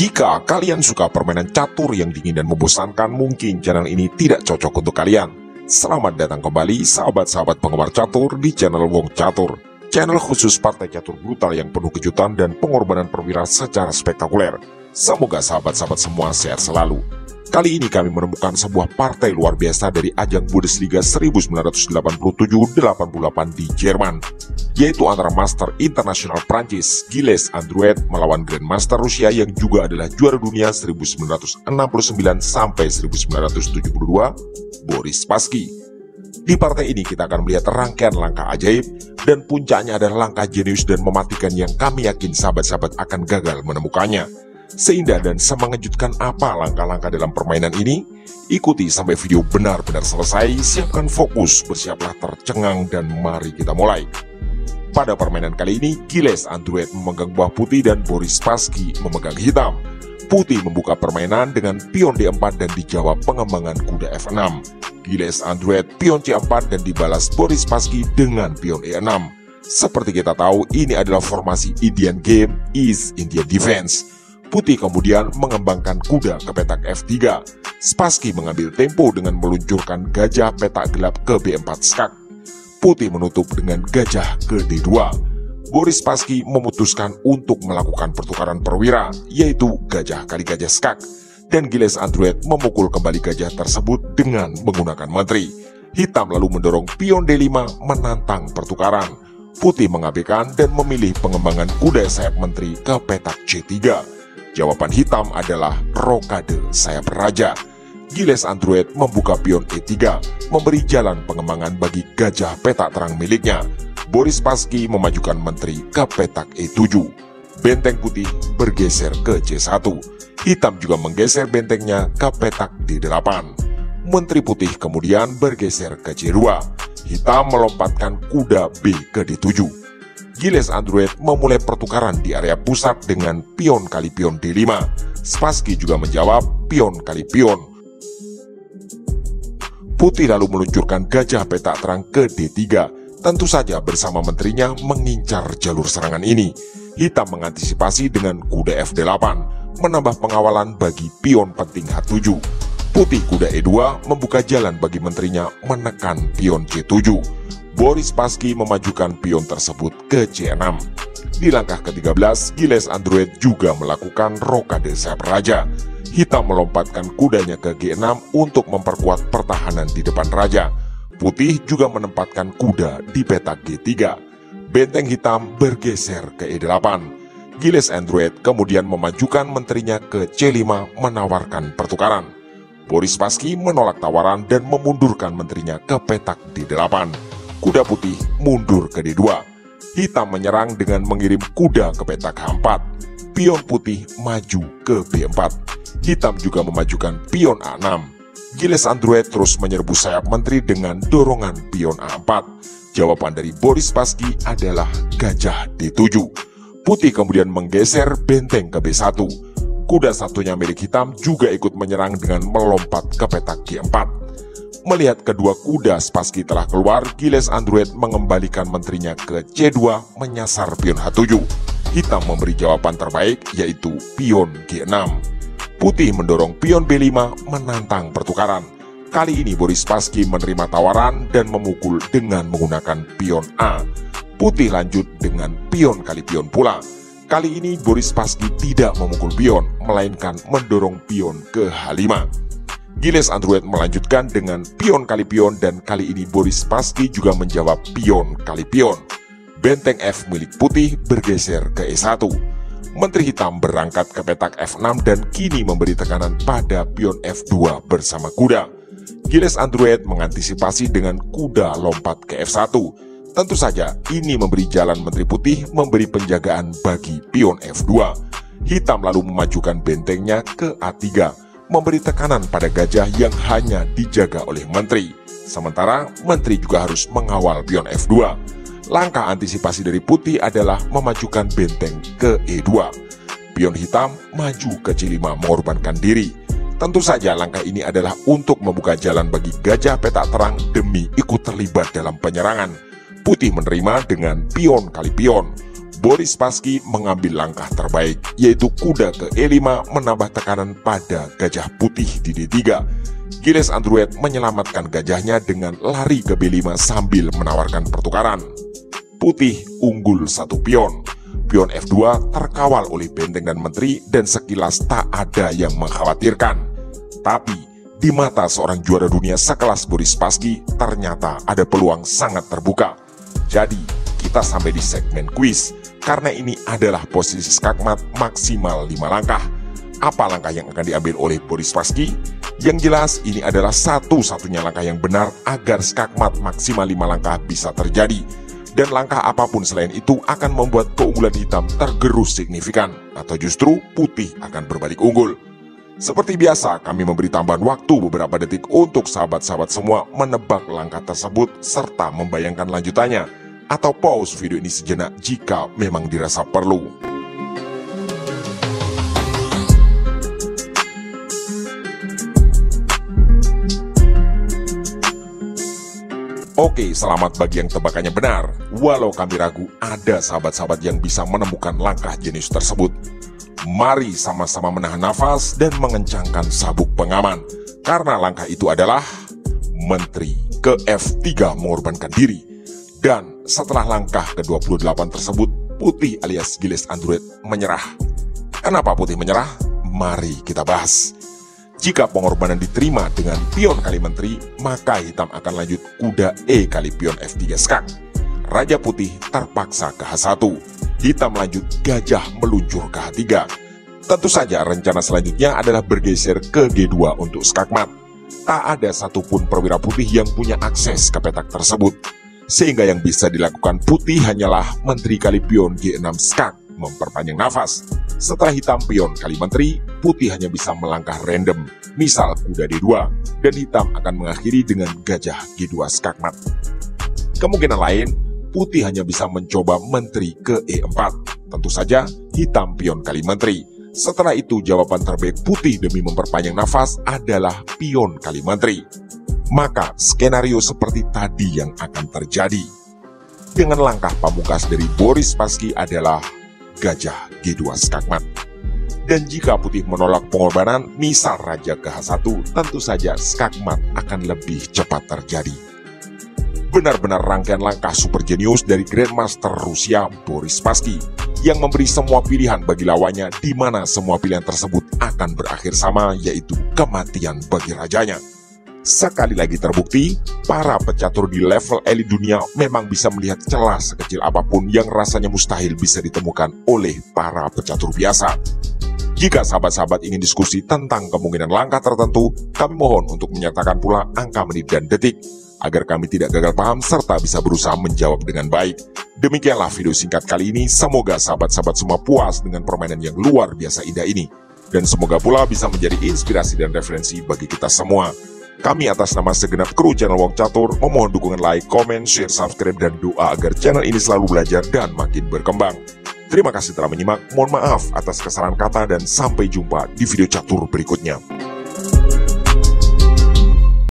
Jika kalian suka permainan catur yang dingin dan membosankan, mungkin channel ini tidak cocok untuk kalian. Selamat datang kembali sahabat-sahabat penggemar catur di channel Wong Catur. Channel khusus partai catur brutal yang penuh kejutan dan pengorbanan perwira secara spektakuler. Semoga sahabat-sahabat semua sehat selalu. Kali ini kami menemukan sebuah partai luar biasa dari ajang Bundesliga 1987-88 di Jerman, yaitu antara Master Internasional Prancis Gilles Androuet melawan Grandmaster Rusia yang juga adalah juara dunia 1969-1972, Boris Spassky. Di partai ini kita akan melihat rangkaian langkah ajaib, dan puncaknya adalah langkah jenius dan mematikan yang kami yakin sahabat-sahabat akan gagal menemukannya. Seindah dan semengejutkan apa langkah-langkah dalam permainan ini? Ikuti sampai video benar-benar selesai, siapkan fokus, bersiaplah tercengang, dan mari kita mulai. Pada permainan kali ini, Gilles Androuet memegang buah putih dan Boris Spassky memegang hitam. Putih membuka permainan dengan pion D4 dan dijawab pengembangan kuda F6. Gilles Androuet pion C4 dan dibalas Boris Spassky dengan pion E6. Seperti kita tahu, ini adalah formasi Indian Game, East India Defense. Putih kemudian mengembangkan kuda ke petak F3. Spassky mengambil tempo dengan meluncurkan gajah petak gelap ke B4 skak. Putih menutup dengan gajah ke D2. Boris Spassky memutuskan untuk melakukan pertukaran perwira, yaitu gajah kali gajah skak. Dan Gilles Androuet memukul kembali gajah tersebut dengan menggunakan menteri. Hitam lalu mendorong pion D5 menantang pertukaran. Putih mengabaikan dan memilih pengembangan kuda sayap menteri ke petak C3. Jawaban hitam adalah rokade sayap raja. Gilles Androuet membuka pion E3, memberi jalan pengembangan bagi gajah petak terang miliknya. Boris Spassky memajukan menteri ke petak E7. Benteng putih bergeser ke C1. Hitam juga menggeser bentengnya ke petak D8. Menteri putih kemudian bergeser ke C2. Hitam melompatkan kuda B ke D7. Gilles Androuet memulai pertukaran di area pusat dengan pion kali pion D5. Spassky juga menjawab pion kali pion. Putih lalu meluncurkan gajah petak terang ke D3. Tentu saja bersama menterinya mengincar jalur serangan ini. Hitam mengantisipasi dengan kuda F8, menambah pengawalan bagi pion penting H7. Putih kuda E2 membuka jalan bagi menterinya menekan pion C7. Boris Spassky memajukan pion tersebut ke C6. Di langkah ke-13, Gilles Androuet juga melakukan rokade sayap raja. Hitam melompatkan kudanya ke G6 untuk memperkuat pertahanan di depan raja. Putih juga menempatkan kuda di petak G3. Benteng hitam bergeser ke E8. Gilles Androuet kemudian memajukan menterinya ke C5 menawarkan pertukaran. Boris Spassky menolak tawaran dan memundurkan menterinya ke petak D8. Kuda putih mundur ke D2. Hitam menyerang dengan mengirim kuda ke petak H4. Pion putih maju ke B4. Hitam juga memajukan pion A6. Gilles Androuet terus menyerbu sayap menteri dengan dorongan pion A4. Jawaban dari Boris Spassky adalah gajah D7. Putih kemudian menggeser benteng ke B1. Kuda satunya milik hitam juga ikut menyerang dengan melompat ke petak G4. Melihat kedua kuda Spassky telah keluar, Gilles Androuet mengembalikan menterinya ke C2 menyasar pion H7. Hitam memberi jawaban terbaik, yaitu pion G6. Putih mendorong pion B5 menantang pertukaran. Kali ini Boris Spassky menerima tawaran dan memukul dengan menggunakan pion A. Putih lanjut dengan pion kali pion pula. Kali ini Boris Spassky tidak memukul pion, melainkan mendorong pion ke H5. Gilles Androuet melanjutkan dengan pion kali pion, dan kali ini Boris Spassky juga menjawab pion kali pion. Benteng F milik putih bergeser ke E1. Menteri hitam berangkat ke petak F6 dan kini memberi tekanan pada pion F2 bersama kuda. Gilles Androuet mengantisipasi dengan kuda lompat ke F1. Tentu saja ini memberi jalan menteri putih memberi penjagaan bagi pion F2. Hitam lalu memajukan bentengnya ke A3. Memberi tekanan pada gajah yang hanya dijaga oleh menteri. Sementara menteri juga harus mengawal pion F2. Langkah antisipasi dari putih adalah memajukan benteng ke E2. Pion hitam maju ke C5 mengorbankan diri. Tentu saja langkah ini adalah untuk membuka jalan bagi gajah petak terang demi ikut terlibat dalam penyerangan. Putih menerima dengan pion kali pion. Boris Spassky mengambil langkah terbaik, yaitu kuda ke E5 menambah tekanan pada gajah putih di D3. Gilles Androuet menyelamatkan gajahnya dengan lari ke B5 sambil menawarkan pertukaran. Putih unggul 1 pion. Pion F2 terkawal oleh benteng dan menteri dan sekilas tak ada yang mengkhawatirkan. Tapi di mata seorang juara dunia sekelas Boris Spassky ternyata ada peluang sangat terbuka. Jadi kita sampai di segmen kuis, karena ini adalah posisi skakmat maksimal 5 langkah. Apa langkah yang akan diambil oleh Boris Spassky? Yang jelas ini adalah satu-satunya langkah yang benar agar skakmat maksimal 5 langkah bisa terjadi. Dan langkah apapun selain itu akan membuat keunggulan hitam tergerus signifikan, atau justru putih akan berbalik unggul. Seperti biasa, kami memberi tambahan waktu beberapa detik untuk sahabat-sahabat semua menebak langkah tersebut serta membayangkan lanjutannya, atau pause video ini sejenak jika memang dirasa perlu. Oke, selamat bagi yang tebakannya benar. Walau kami ragu, ada sahabat-sahabat yang bisa menemukan langkah jenius tersebut. Mari sama-sama menahan nafas dan mengencangkan sabuk pengaman, karena langkah itu adalah menteri ke F3 mengorbankan diri. Dan setelah langkah ke-28 tersebut, putih alias Gilles Androuet menyerah. Kenapa putih menyerah? Mari kita bahas. Jika pengorbanan diterima dengan pion kali menteri, maka hitam akan lanjut kuda E kali pion F3 skak. Raja putih terpaksa ke H1. Hitam lanjut gajah meluncur ke H3. Tentu saja rencana selanjutnya adalah bergeser ke G2 untuk skakmat. Tak ada satupun perwira putih yang punya akses ke petak tersebut. Sehingga yang bisa dilakukan putih hanyalah menteri kali pion G6 skak, memperpanjang nafas. Setelah hitam pion kali menteri, putih hanya bisa melangkah random, misal kuda D2, dan hitam akan mengakhiri dengan gajah G2 skakmat. Kemungkinan lain, putih hanya bisa mencoba menteri ke E4. Tentu saja, hitam pion kali menteri. Setelah itu, jawaban terbaik putih demi memperpanjang nafas adalah pion kali menteri. Maka, skenario seperti tadi yang akan terjadi. Dengan langkah pamungkas dari Boris Spassky adalah gajah G2 skakmat. Dan jika putih menolak pengorbanan, misal raja ke H1, tentu saja skakmat akan lebih cepat terjadi. Benar-benar rangkaian langkah super jenius dari Grandmaster Rusia Boris Spassky yang memberi semua pilihan bagi lawannya, di mana semua pilihan tersebut akan berakhir sama, yaitu kematian bagi rajanya. Sekali lagi terbukti, para pecatur di level elit dunia memang bisa melihat celah sekecil apapun yang rasanya mustahil bisa ditemukan oleh para pecatur biasa. Jika sahabat-sahabat ingin diskusi tentang kemungkinan langkah tertentu, kami mohon untuk menyatakan pula angka menit dan detik, agar kami tidak gagal paham serta bisa berusaha menjawab dengan baik. Demikianlah video singkat kali ini, semoga sahabat-sahabat semua puas dengan permainan yang luar biasa indah ini. Dan semoga pula bisa menjadi inspirasi dan referensi bagi kita semua. Kami atas nama segenap kru channel Wong Catur memohon dukungan like, comment, share, subscribe, dan doa agar channel ini selalu belajar dan makin berkembang. Terima kasih telah menyimak, mohon maaf atas kesalahan kata dan sampai jumpa di video catur berikutnya.